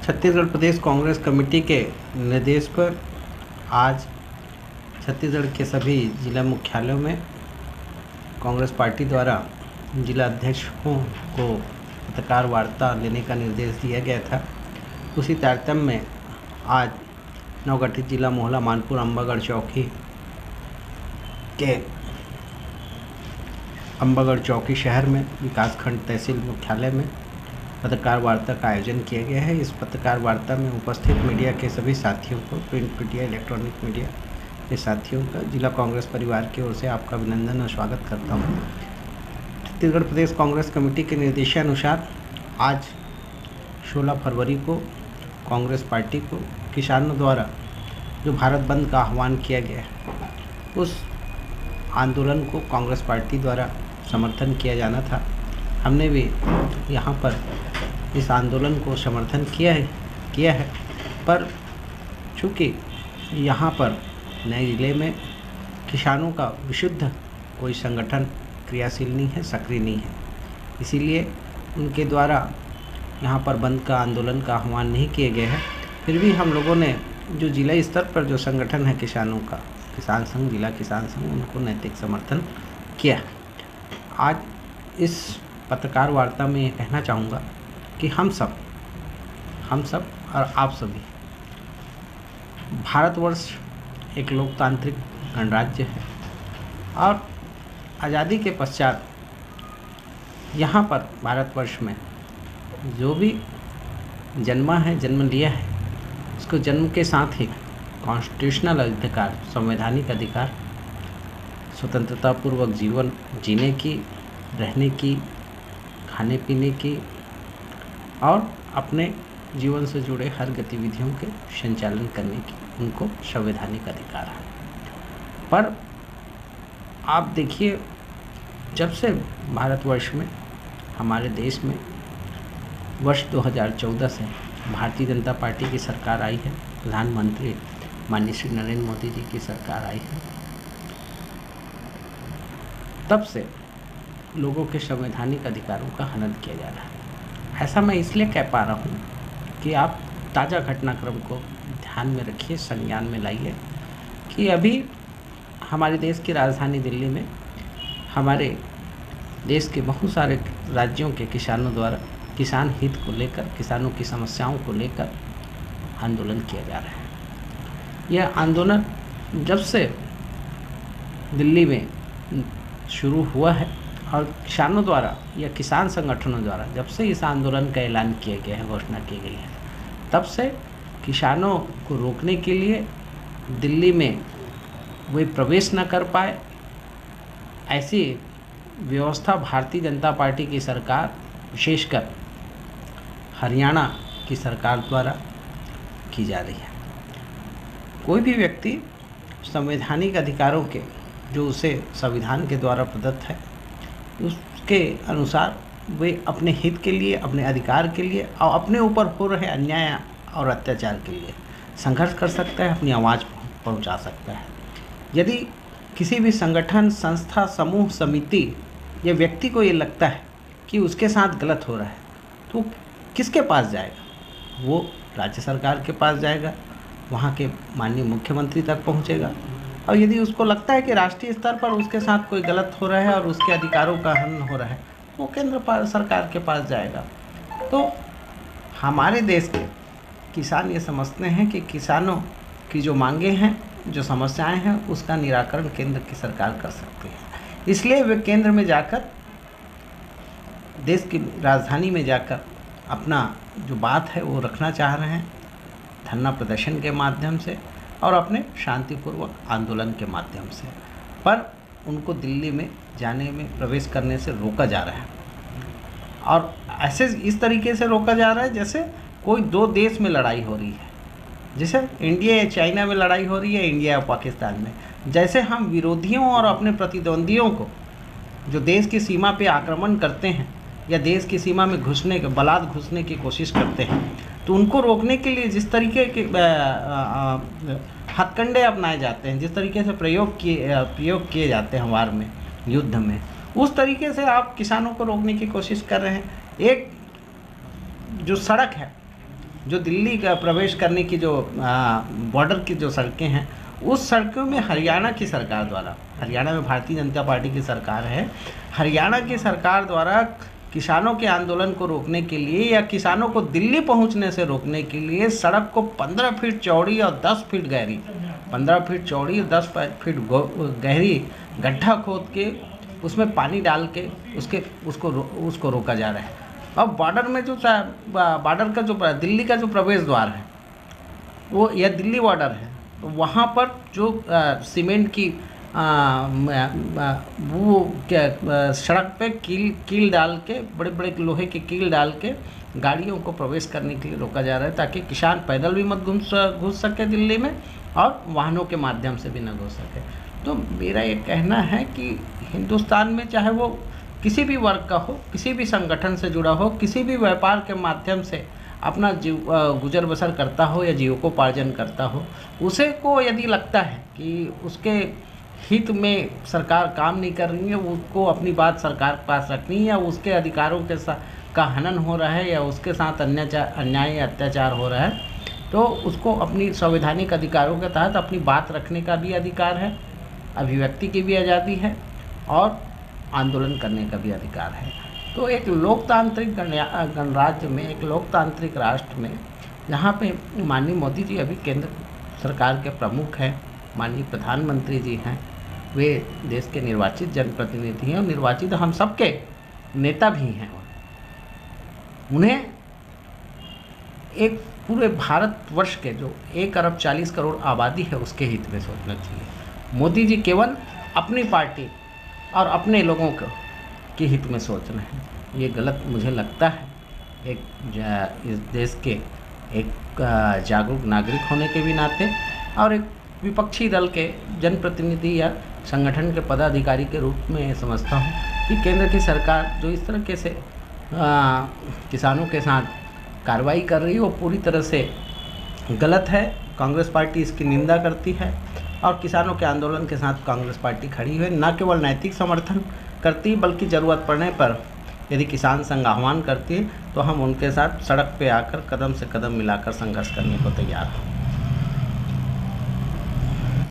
छत्तीसगढ़ प्रदेश Congress committee के निर्देश पर आज छत्तीसगढ़ के सभी जिला मुख्यालयों में कांग्रेस पार्टी द्वारा जिला अध्यक्षों को पत्रकार वार्ता लेने का निर्देश दिया गया था। उसी तारतम्य में आज नवगठित जिला मोहला मानपुर अंबागढ़ चौकी के अंबागढ़ चौकी शहर में विकासखंड तहसील मुख्यालय में पत्रकार वार्ता का आयोजन किया गया है। इस पत्रकार वार्ता में उपस्थित मीडिया के सभी साथियों को, प्रिंट मीडिया, इलेक्ट्रॉनिक मीडिया के साथियों का जिला कांग्रेस परिवार की ओर से आपका अभिनंदन और स्वागत करता हूं। छत्तीसगढ़ प्रदेश कांग्रेस कमेटी के निर्देशानुसार आज 16 फरवरी को कांग्रेस पार्टी को किसानों द्वारा जो भारत बंद का आह्वान किया गया है, उस आंदोलन को कांग्रेस पार्टी द्वारा समर्थन किया जाना था। हमने भी यहाँ पर इस आंदोलन को समर्थन किया है, पर चूँकि यहाँ पर नए जिले में किसानों का विशुद्ध कोई संगठन क्रियाशील नहीं है, सक्रिय नहीं है, इसीलिए उनके द्वारा यहाँ पर बंद का आंदोलन का आह्वान नहीं किए गए हैं। फिर भी हम लोगों ने जो जिला स्तर पर जो संगठन है किसानों का, किसान संघ, जिला किसान संघ, उनको नैतिक समर्थन किया। आज इस पत्रकार वार्ता में ये कहना चाहूँगा कि हम सब और आप सभी, भारतवर्ष एक लोकतांत्रिक गणराज्य है और आज़ादी के पश्चात यहाँ पर भारतवर्ष में जो भी जन्म लिया है, उसको जन्म के साथ ही कॉन्स्टिट्यूशनल अधिकार, संवैधानिक अधिकार, स्वतंत्रतापूर्वक जीवन जीने की, रहने की, खाने पीने की और अपने जीवन से जुड़े हर गतिविधियों के संचालन करने की उनको संवैधानिक अधिकार है। पर आप देखिए, जब से भारतवर्ष में, हमारे देश में वर्ष 2014 से भारतीय जनता पार्टी की सरकार आई है, प्रधानमंत्री माननीय श्री नरेंद्र मोदी जी की सरकार आई है, तब से लोगों के संवैधानिक अधिकारों का हनन किया जा रहा है। ऐसा मैं इसलिए कह पा रहा हूँ कि आप ताज़ा घटनाक्रम को ध्यान में रखिए, संज्ञान में लाइए कि अभी हमारे देश की राजधानी दिल्ली में हमारे देश के बहुत सारे राज्यों के किसानों द्वारा किसान हित को लेकर, किसानों की समस्याओं को लेकर आंदोलन किया जा रहा है। यह आंदोलन जब से दिल्ली में शुरू हुआ है और किसानों द्वारा या किसान संगठनों द्वारा जब से इस आंदोलन का ऐलान किया गया है, घोषणा की गई है, तब से किसानों को रोकने के लिए दिल्ली में वे प्रवेश न कर पाए, ऐसी व्यवस्था भारतीय जनता पार्टी की सरकार, विशेषकर हरियाणा की सरकार द्वारा की जा रही है। कोई भी व्यक्ति संवैधानिक अधिकारों के जो उसे संविधान के द्वारा प्रदत्त है, उसके अनुसार वे अपने हित के लिए, अपने अधिकार के लिए और अपने ऊपर हो रहे अन्याय और अत्याचार के लिए संघर्ष कर सकता है, अपनी आवाज़ पहुंचा सकता है। यदि किसी भी संगठन, संस्था, समूह, समिति या व्यक्ति को ये लगता है कि उसके साथ गलत हो रहा है, तो किसके पास जाएगा? वो राज्य सरकार के पास जाएगा, वहाँ के माननीय मुख्यमंत्री तक पहुँचेगा। और यदि उसको लगता है कि राष्ट्रीय स्तर पर उसके साथ कोई गलत हो रहा है और उसके अधिकारों का हनन हो रहा है, वो केंद्र सरकार के पास जाएगा। तो हमारे देश के किसान ये समझते हैं कि किसानों की जो मांगे हैं, जो समस्याएं हैं, उसका निराकरण केंद्र की सरकार कर सकती है। इसलिए वे केंद्र में जाकर, देश की राजधानी में जाकर अपना जो बात है वो रखना चाह रहे हैं, धरना प्रदर्शन के माध्यम से और अपने शांतिपूर्वक आंदोलन के माध्यम से। पर उनको दिल्ली में जाने में, प्रवेश करने से रोका जा रहा है और ऐसे इस तरीके से रोका जा रहा है जैसे कोई दो देश में लड़ाई हो रही है, जैसे इंडिया या चाइना में लड़ाई हो रही है, इंडिया और पाकिस्तान में। जैसे हम विरोधियों और अपने प्रतिद्वंदियों को जो देश की सीमा पे आक्रमण करते हैं या देश की सीमा में बलात् घुसने की कोशिश करते हैं, तो उनको रोकने के लिए जिस तरीके के हथकंडे अपनाए जाते हैं, जिस तरीके से प्रयोग किए जाते हैं वार में, युद्ध में, उस तरीके से आप किसानों को रोकने की कोशिश कर रहे हैं। एक जो सड़क है जो दिल्ली का प्रवेश करने की जो बॉर्डर की जो सड़कें हैं, उस सड़कों में हरियाणा की सरकार द्वारा, हरियाणा में भारतीय जनता पार्टी की सरकार है, हरियाणा की सरकार द्वारा किसानों के आंदोलन को रोकने के लिए या किसानों को दिल्ली पहुंचने से रोकने के लिए सड़क को 15 फीट चौड़ी और 10 फीट गहरी, 15 फीट चौड़ी और 10 फीट गहरी गड्ढा खोद के उसमें पानी डाल के उसको रोका जा रहा है। अब बॉर्डर में जो बॉर्डर का जो दिल्ली का जो प्रवेश द्वार है, वो यह दिल्ली बॉर्डर है, तो वहाँ पर जो सीमेंट की वो क्या सड़क पे कील डाल के, बड़े बड़े लोहे के कील डाल के गाड़ियों को प्रवेश करने के लिए रोका जा रहा है, ताकि किसान पैदल भी मत घुस सके दिल्ली में और वाहनों के माध्यम से भी न घुस सके। तो मेरा ये कहना है कि हिंदुस्तान में चाहे वो किसी भी वर्ग का हो, किसी भी संगठन से जुड़ा हो, किसी भी व्यापार के माध्यम से अपना गुजर बसर करता हो या जीविकोपार्जन करता हो, उसे को यदि लगता है कि उसके हित में सरकार काम नहीं कर रही है, उसको अपनी बात सरकार के पास रखनी है, या उसके अधिकारों के का हनन हो रहा है, या उसके साथ अन्याय या अत्याचार हो रहा है, तो उसको अपनी संवैधानिक अधिकारों के तहत अपनी बात रखने का भी अधिकार है, अभिव्यक्ति की भी आज़ादी है और आंदोलन करने का भी अधिकार है। तो एक लोकतांत्रिक गणराज्य में, एक लोकतांत्रिक राष्ट्र में, जहाँ पे माननीय मोदी जी अभी केंद्र सरकार के प्रमुख हैं, माननीय प्रधानमंत्री जी हैं, वे देश के निर्वाचित जनप्रतिनिधि हैं और निर्वाचित हम सबके नेता भी हैं, उन्हें एक पूरे भारतवर्ष के जो 1 अरब 40 करोड़ आबादी है उसके हित में सोचना चाहिए। मोदी जी केवल अपनी पार्टी और अपने लोगों के हित में सोच रहे हैं, ये गलत मुझे लगता है। इस देश के एक जागरूक नागरिक होने के भी नाते और एक विपक्षी दल के जनप्रतिनिधि या संगठन के पदाधिकारी के रूप में समझता हूँ कि केंद्र की सरकार जो इस तरीके से किसानों के साथ कार्रवाई कर रही है वो पूरी तरह से गलत है। कांग्रेस पार्टी इसकी निंदा करती है और किसानों के आंदोलन के साथ कांग्रेस पार्टी खड़ी है, न केवल नैतिक समर्थन करती बल्कि ज़रूरत पड़ने पर यदि किसान संघ आह्वान करती है तो हम उनके साथ सड़क पे आकर कदम से कदम मिलाकर संघर्ष करने को तैयार हैं।